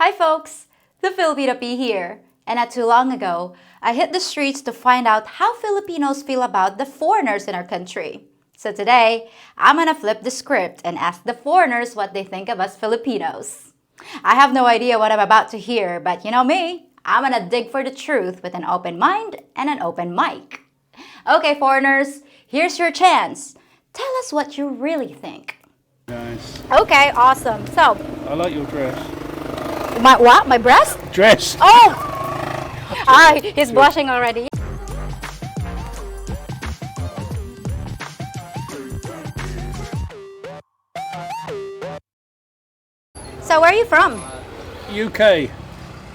Hi folks, the Filipino P here. And not too long ago, I hit the streets to find out how Filipinos feel about the foreigners in our country. So today, I'm gonna flip the script and ask the foreigners what they think of us Filipinos. I have no idea what I'm about to hear, but you know me, I'm gonna dig for the truth with an open mind and an open mic. Okay, foreigners, here's your chance. Tell us what you really think. Nice. Okay, awesome. So, I like your dress. my what? My breast? Dress! Oh! He's blushing already. So where are you from? UK.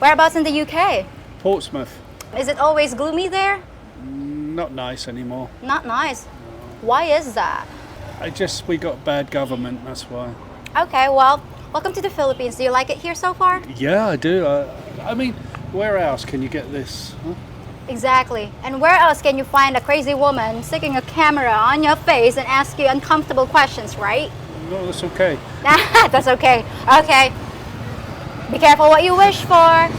Whereabouts in the UK? Portsmouth. Is it always gloomy there? Not nice anymore. Not nice. Why is that? We got bad government, that's why. Okay, well, welcome to the Philippines. Do you like it here so far? Yeah, I do. I mean, where else can you get this? Huh? Exactly. And where else can you find a crazy woman sticking a camera on your face and ask you uncomfortable questions, right? No, that's okay. That's okay. Okay. Be careful what you wish for.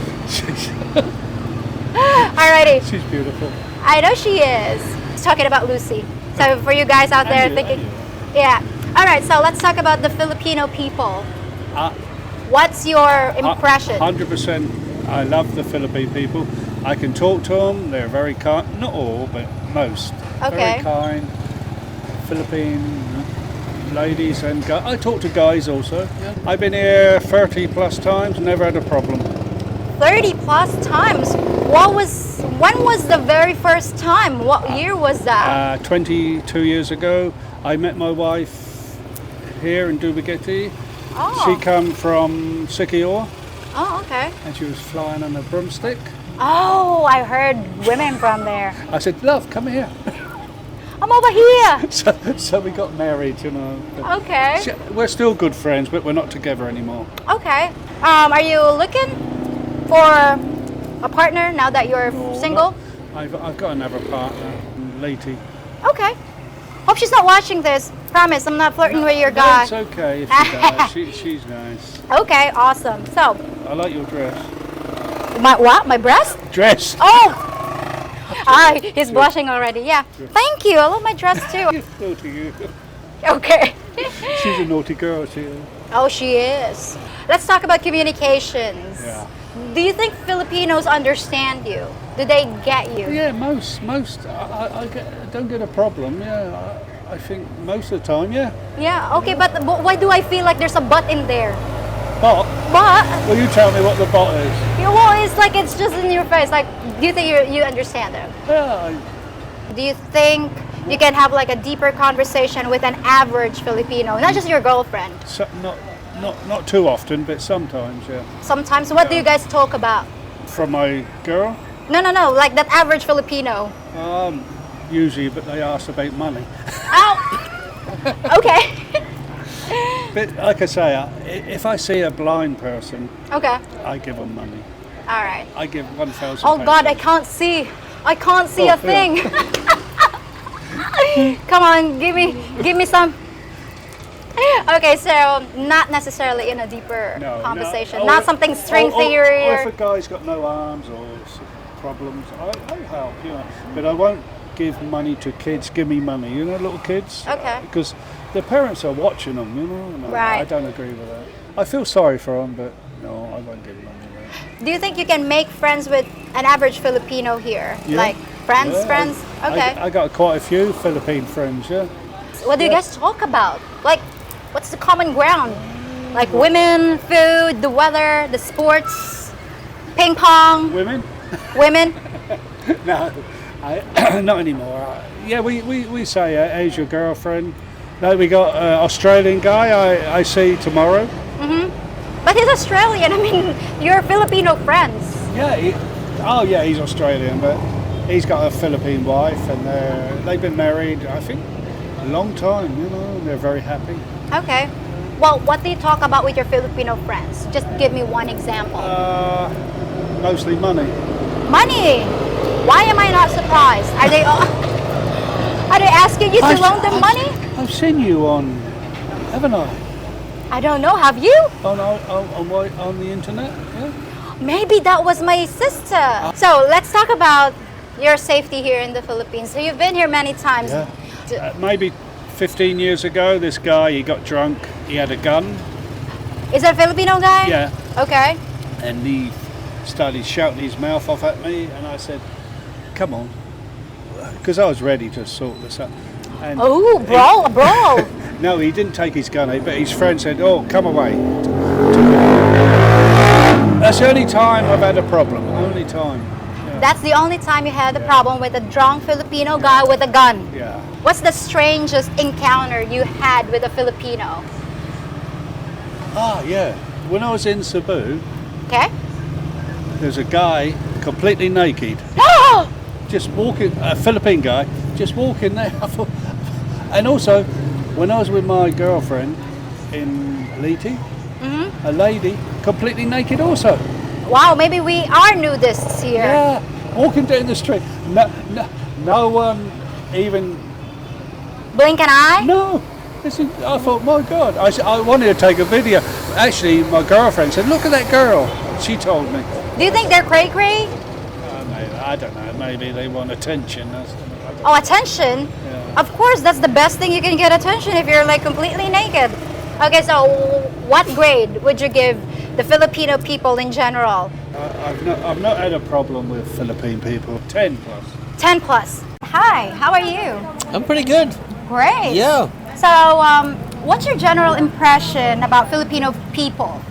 Alrighty. She's beautiful. I know she is. Talking about Lucy. So for you guys out there thinking, yeah. All right. So let's talk about the Filipino people. What's your impression? 100%. I love the Philippine people. I can talk to them. They're very kind. Not all, but most. Okay. Very kind. Philippine ladies and guys. I talk to guys also. Yeah. I've been here 30 plus times. Never had a problem. 30 plus times. When was the very first time? What year was that? 22 years ago. I met my wife here in Dubaguete. Oh. She come from Siquijor. Oh, okay. And she was flying on a broomstick. Oh, I heard women from there. I said, love, come here. I'm over here. So we got married, you know. Okay. We're still good friends, but we're not together anymore. Okay. Are you looking for a partner now that you're single? No. I've got another partner, Lady. Okay. Hope she's not watching this. Promise, I'm not flirting with your guy. It's okay if she does. She's nice. Okay, awesome. So. I like your dress. My what? My breast? Dress. Oh! He's blushing already. Yeah. Thank you. I love my dress too. Naughty you. Okay. She's a naughty girl, she is. Oh, she is. Let's talk about communications. Yeah. Do you think Filipinos understand you? Do they get you? Yeah, most. I don't get a problem. Yeah, I think most of the time, yeah. Yeah. Okay, but why do I feel like there's a but in there? But? Well, you tell me what the but is. Yeah, well, it's like it's just in your face. Like, do you think you understand it? Yeah. Do you think you can have like a deeper conversation with an average Filipino, not just your girlfriend? So, not too often, but sometimes, yeah. Sometimes. What do you guys talk about? From my girl? No. Like that average Filipino. Usually, but they ask about money. Oh. Okay. But like I say, if I see a blind person, okay, I give them money. All right. I give 1,000. Oh God, I can't see a thing. Come on, give me some. Okay, so not necessarily in a deeper conversation, not something string theory. Or if a guy's got no arms or problems, I'll help, you know. But I won't give money to kids. Give me money, you know, little kids. Okay. Because the parents are watching them, you know. And right. I don't agree with that. I feel sorry for them, but no, I won't give money. Do you think you can make friends with an average Filipino here? Yeah. Like friends? Okay. I got quite a few Philippine friends, yeah. What do you guys talk about? Like, what's the common ground? Like women, food, the weather, the sports, ping pong. Women? Women? No, not anymore. Yeah, we say, how's your girlfriend? No, we got an Australian guy I see tomorrow. But he's Australian. I mean, you're Filipino friends. Yeah, he's Australian, but he's got a Philippine wife, and they've been married, I think, a long time, you know, and they're very happy. Okay. Well, what do you talk about with your Filipino friends? Just give me one example. Mostly money. Money? Why am I not surprised? Are they asking you to loan them money? I've seen you on, haven't I? I don't know. Have you? On the internet? Yeah. Maybe that was my sister. So let's talk about your safety here in the Philippines. So you've been here many times. Yeah. Maybe 15 years ago, this guy, he got drunk. He had a gun. Is that a Filipino guy? Yeah. Okay. And he started shouting his mouth off at me, and I said, "Come on," because I was ready to sort this out. And Oh, brawl, a brawl. no, he didn't take his gun, but his friend said, "Oh, come away." That's the only time I've had a problem. Only time. Yeah. That's the only time you had a problem with a drunk Filipino guy with a gun. Yeah. What's the strangest encounter you had with a Filipino? Yeah. When I was in Cebu, Okay. there's a guy completely naked, just walking, a Philippine guy, just walking there. And also, when I was with my girlfriend in Leyte, a lady completely naked also. Wow, maybe we are nudists here. Yeah, walking down the street. No one even. Blink an eye? No. I thought, my God. I wanted to take a video. Actually, my girlfriend said, "Look at that girl." She told me. Do you think they're cray-cray? I don't know. Maybe they want attention. I don't know. Oh, attention? Yeah. Of course, that's the best thing you can get attention if you're like completely naked. Okay, so what grade would you give the Filipino people in general? I've not had a problem with Philippine people. 10 plus. 10 plus. Hi, how are you? I'm pretty good. Great. Yeah. So, what's your general impression about Filipino people?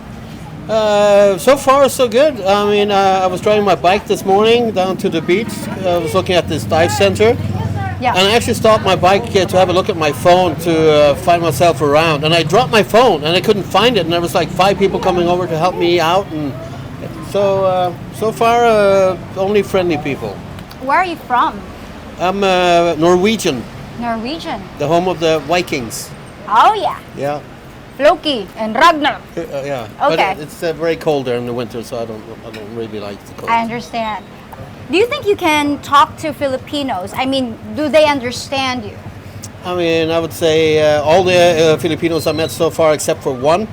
So far, so good. I mean, I was driving my bike this morning down to the beach. I was looking at this dive center. Yeah. And I actually stopped my bike to have a look at my phone to find myself around. And I dropped my phone and I couldn't find it. And there was like 5 people coming over to help me out. And so far, only friendly people. Where are you from? I'm Norwegian, Norwegian. the home of the Vikings. Oh yeah. Yeah. Loki and Ragnar. Yeah. Okay. But it's very cold there in the winter, so I don't really like the cold. I understand. Do you think you can talk to Filipinos? I mean, do they understand you? I mean, I would say all the Filipinos I met so far, except for one,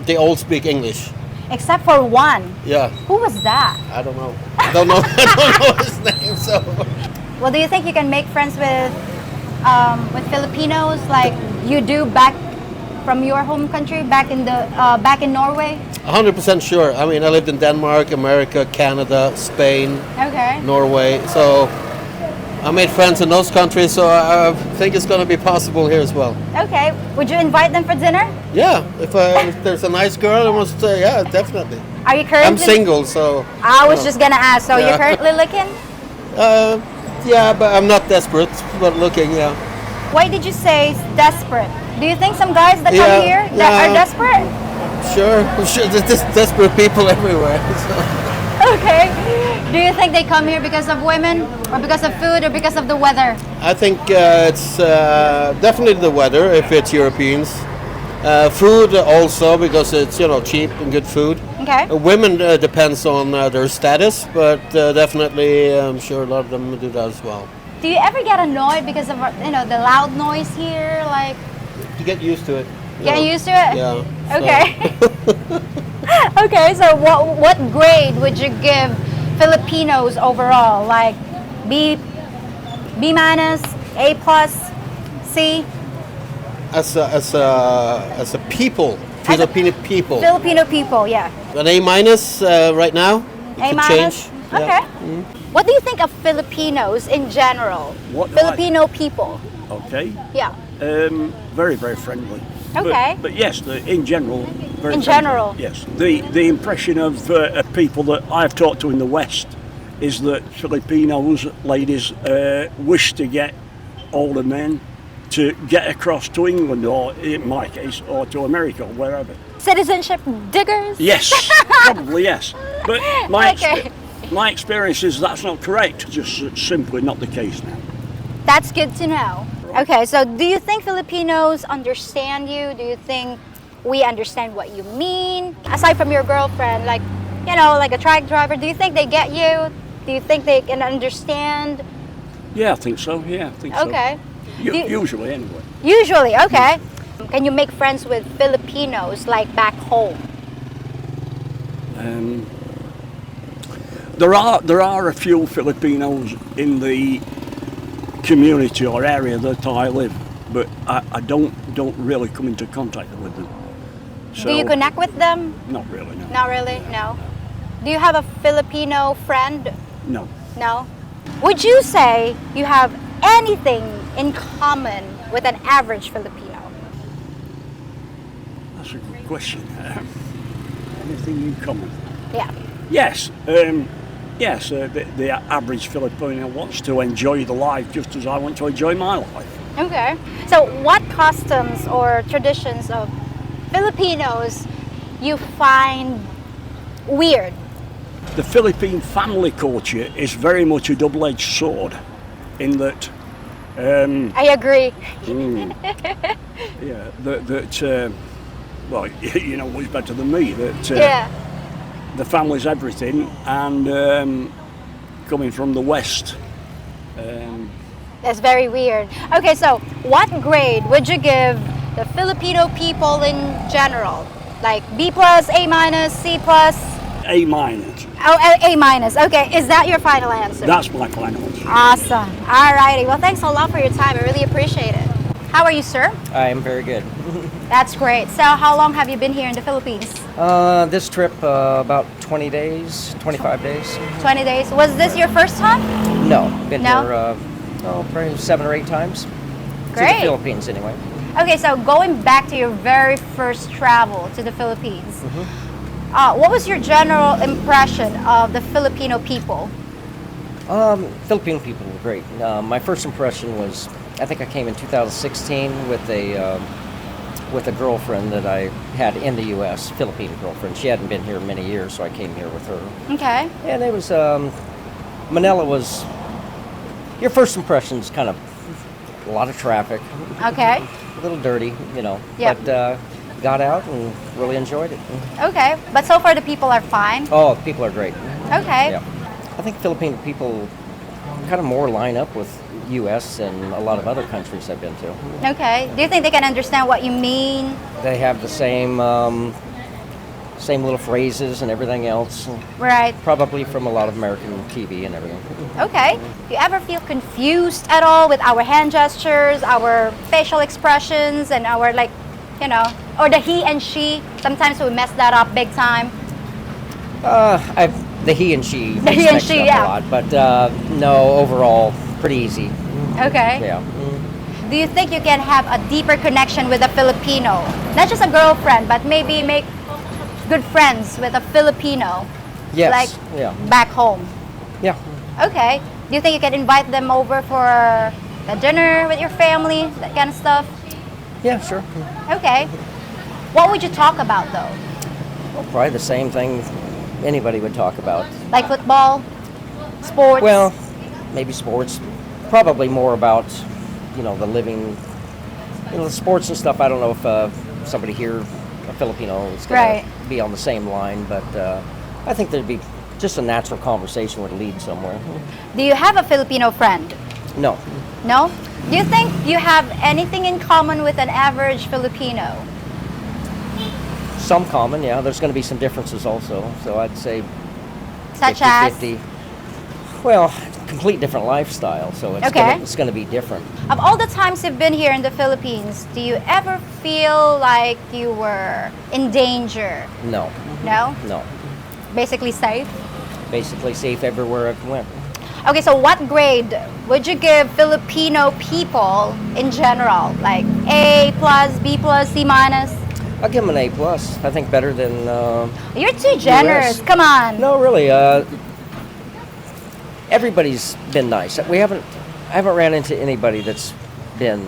they all speak English. Except for one. Yeah. Who was that? I don't know. I don't know his name. So. Well, do you think you can make friends with Filipinos like you do back from your home country, back in Norway? 100% sure. I mean, I lived in Denmark, America, Canada, Spain, Okay. Norway. So I made friends in those countries. So I think it's going to be possible here as well. Okay. Would you invite them for dinner? Yeah. If there's a nice girl who wants to, yeah, definitely. Are you currently? I'm single, so. I was just gonna ask. So Yeah. you're currently looking? Yeah, but I'm not desperate, but looking, yeah. Why did you say desperate? Do you think some guys that Yeah, come here that yeah. are desperate? Sure. There's just desperate people everywhere. So. Okay. Do you think they come here because of women, or because of food, or because of the weather? I think it's definitely the weather if it's Europeans. Food also because it's cheap and good food. Okay. Women depends on their status, but definitely I'm sure a lot of them do that as well. Do you ever get annoyed because of the loud noise here? Like, You get used to it. get used to it? Yeah. so- Okay. Okay. So what grade would you give Filipinos overall? Like B minus, A plus, C? As a people, Filipino people, Filipino people, yeah. an A minus right now. It A could minus. change. Yeah. Okay. What do you think of Filipinos in general? What do I- Filipino people. Okay. Yeah. Very, very friendly. Okay. But yes, in general, very In friendly. general. Yes. The impression of people that I've talked to in the West is that Filipinos ladies wish to get older men to get across to England, or in my case, or to America, or wherever. Citizenship diggers? Yes, probably yes. But Okay. my experience is that's not correct. Just simply not the case now. That's good to know. Okay, so do you think Filipinos understand you? Do you think we understand what you mean? Aside from your girlfriend, like a truck driver, do you think they get you? Do you think they can understand? Yeah, I think so. Yeah, I think so. Okay. Do you- Usually, anyway. Usually, okay. Can you make friends with Filipinos like back home? There are a few Filipinos in the community or area that I live, but I don't really come into contact with them. So, Do you connect with them? Not really, no. Not really, no. Do you have a Filipino friend? No. No. Would you say you have anything in common with an average Filipino? That's a good question. Anything in common? Yeah. Yes. Yes, the average Filipino wants to enjoy the life just as I want to enjoy my life. Okay. So what customs or traditions of Filipinos you find weird? The Philippine family culture is very much a double-edged sword in that I agree. yeah, well, you know what's better than me, that Yeah. the family's everything, and coming from the West, That's very weird. Okay, so what grade would you give the Filipino people in general? Like B plus, A minus, C plus? A minus. Oh, A minus. Okay, is that your final answer? That's my final answer. Awesome. Alrighty. Well, thanks a lot for your time. I really appreciate it. How are you, sir? I am very good. That's great. So, how long have you been here in the Philippines? This trip, about 20 days, 25 days. 20 days. Was this your first time? No, been No? here probably 7 or 8 times. To Great. the Philippines, anyway. Okay, so going back to your very first travel to the Philippines, what was your general impression of the Filipino people? Filipino people were great. My first impression was, I think I came in 2016 with a girlfriend that I had in the U.S., Filipino girlfriend. She hadn't been here many years, so I came here with her. Okay. And it was, Manila was, your first impression's kind of a lot of traffic, Okay. a little dirty, you know. Yep. But got out and really enjoyed it. Okay. But so far the people are fine. Oh, people are great. Okay. Yeah. I think Filipino people kind of more line up with U.S. and a lot of other countries I've been to. Okay. Do you think they can understand what you mean? They have the same same little phrases and everything else, Right. probably from a lot of American TV and everything. Okay. Do you ever feel confused at all with our hand gestures, our facial expressions, and our or the he and she? Sometimes we mess that up big time. The he and she The he and mixed she, up yeah. a lot, but no, overall pretty easy. Okay. Yeah. Do you think you can have a deeper connection with a Filipino? Not just a girlfriend, but maybe make good friends with a Filipino, Yes. like yeah. back home. Yeah. Okay. Do you think you can invite them over for a dinner with your family, that kind of stuff? Yeah. Sure. Okay. What would you talk about though? Well, probably the same thing anybody would talk about. Like football, sports? Well, maybe sports. Probably more about, the living, the sports and stuff. I don't know if somebody here, a Filipino, is going Right. to be on the same line, but I think there'd be just a natural conversation would lead somewhere. Do you have a Filipino friend? No. No? Do you think you have anything in common with an average Filipino? Some common, yeah. There's going to be some differences also. So I'd say Such 50-50. Well, complete different lifestyle, so it's Okay. going to be different. Of all the times you've been here in the Philippines, do you ever feel like you were in danger? No. No? No. Basically safe? Basically safe everywhere I went. Okay, so what grade would you give Filipino people in general? Like A plus, B plus, C minus? I'll give them an A+. I think better than... You're too generous. US. Come on. No, really. Everybody's been nice. I haven't ran into anybody that's been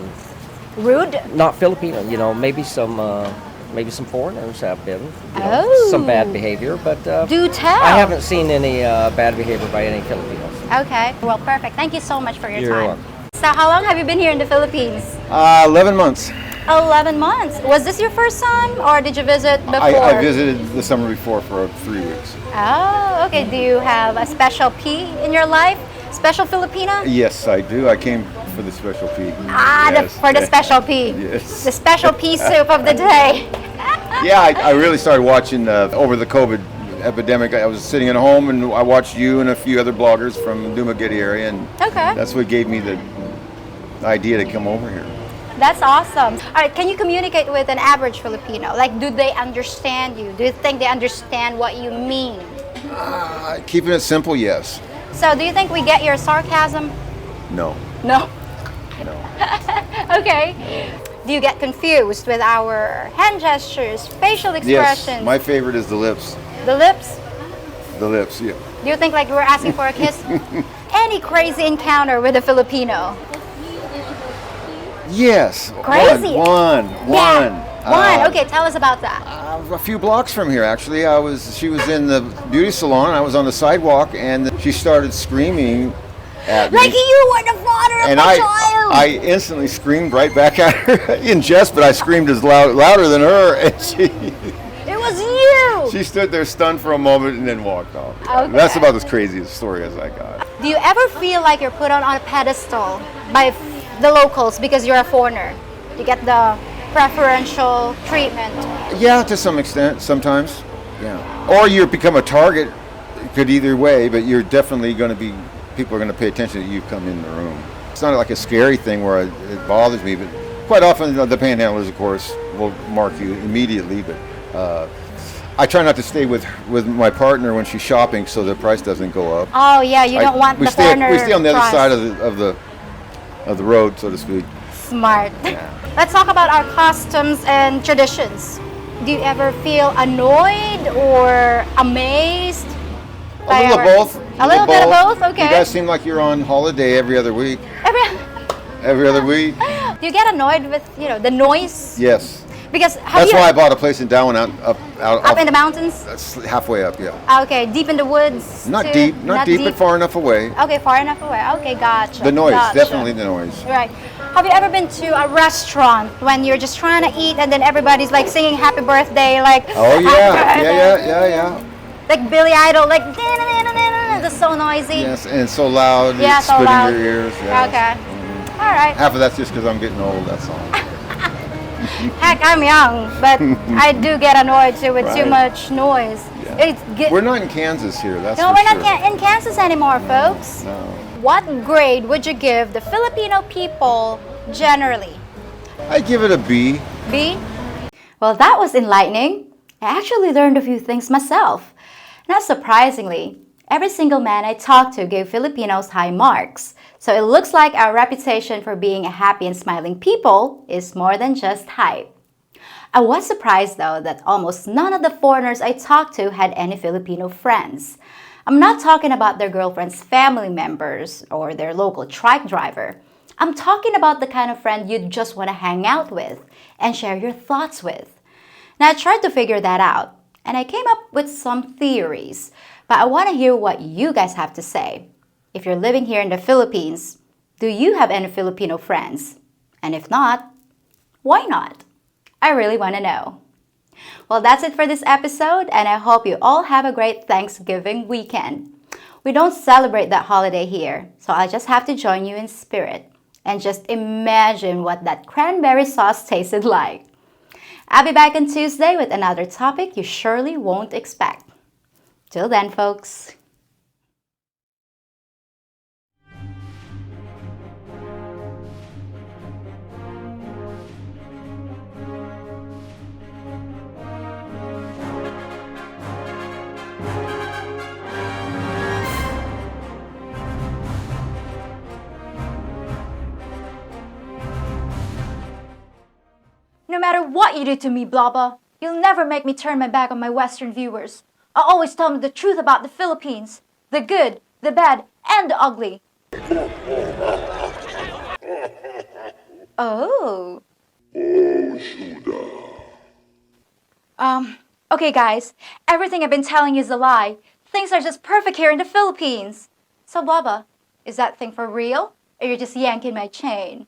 Rude? not Filipino. Maybe some foreigners have been. Oh. Some bad behavior, but Do tell. I haven't seen any bad behavior by any Filipinos. Okay, well, perfect. Thank you so much for your You're time. welcome. So, how long have you been here in the Philippines? 11 months. 11 months. Was this your first time, or did you visit before? I visited the summer before for 3 weeks. Oh, okay. Do you have a special P in your life? Special Filipina? Yes, I do. I came for the special pea. For the special pea. Yes. The special pea soup of the day. Yeah, I really started watching over the COVID epidemic. I was sitting at home and I watched you and a few other bloggers from Dumaguete area, and Okay. that's what gave me the idea to come over here. That's awesome. All right, can you communicate with an average Filipino? Like, do they understand you? Do you think they understand what you mean? Keeping it simple, yes. So, do you think we get your sarcasm? No. No. No. Okay. Do you get confused with our hand gestures, facial Yes. expressions? My favorite is the lips. The lips? The lips. Yeah. Do you think like we're asking for a kiss? Any crazy encounter with a Filipino? Yes. Crazy. One. One. Okay, tell us about that. A few blocks from here, actually. She was in the beauty salon. I was on the sidewalk, and she started screaming at me. Like you were the father of And my child. I instantly screamed right back at her in jest, but I screamed as louder than her, and It was you. she stood there stunned for a moment and then walked off. Okay. That's about as crazy a story as I got. Do you ever feel like you're put on a pedestal by the locals because you're a foreigner? You get the preferential treatment. Yeah, to some extent, sometimes. Yeah. Or you become a target. It could either way, but you're definitely going to be. People are going to pay attention that you come in the room. It's not like a scary thing where it bothers me, but quite often the panhandlers, of course, will mark you immediately. But I try not to stay with my partner when she's shopping, so the price doesn't go up. Oh yeah, you don't want the foreigner. We stay on the other price. side of the road, so to speak. Smart. Let's talk about our customs and traditions. Do you ever feel annoyed or amazed? A little of both. A little bit of both. Okay. You guys seem like you're on holiday every other week. Every other week. Do you get annoyed with the noise? Yes. Because That's why I bought a place in Darwin up in the mountains? That's halfway up, yeah. Okay, deep in the woods. Not too? deep, not deep, but far enough away. Okay, far enough away. Okay, gotcha. The noise, gotcha. definitely the noise. Right. Have you ever been to a restaurant when you're just trying to eat and then everybody's like singing happy birthday, like Oh yeah. like Billy Idol, like it's so noisy. Yes, and it's so loud, Yeah, it's so splitting loud. your ears. Yes. Okay. All right. Half of that's just because I'm getting old, that's all. Heck, I'm young, but I do get annoyed too with too Right. much noise. Yeah. We're not in Kansas here, that's No, for we're sure. not in Kansas anymore, folks. No. What grade would you give the Filipino people generally? I give it a B. B? Well, that was enlightening. I actually learned a few things myself. Not surprisingly, every single man I talked to gave Filipinos high marks. So it looks like our reputation for being a happy and smiling people is more than just hype. I was surprised though that almost none of the foreigners I talked to had any Filipino friends. I'm not talking about their girlfriend's family members or their local truck driver. I'm talking about the kind of friend you'd just want to hang out with and share your thoughts with. Now I tried to figure that out and I came up with some theories, but I want to hear what you guys have to say. If you're living here in the Philippines, do you have any Filipino friends? And if not, why not? I really want to know. Well, that's it for this episode, and I hope you all have a great Thanksgiving weekend. We don't celebrate that holiday here, so I just have to join you in spirit and just imagine what that cranberry sauce tasted like. I'll be back on Tuesday with another topic you surely won't expect. Till then, folks. No matter what you do to me, Blabba, you'll never make me turn my back on my Western viewers. I always tell them the truth about the Philippines. The good, the bad, and the ugly. Oh. Okay guys, everything I've been telling you is a lie. Things are just perfect here in the Philippines. So Blabba, is that thing for real? Or you're just yanking my chain?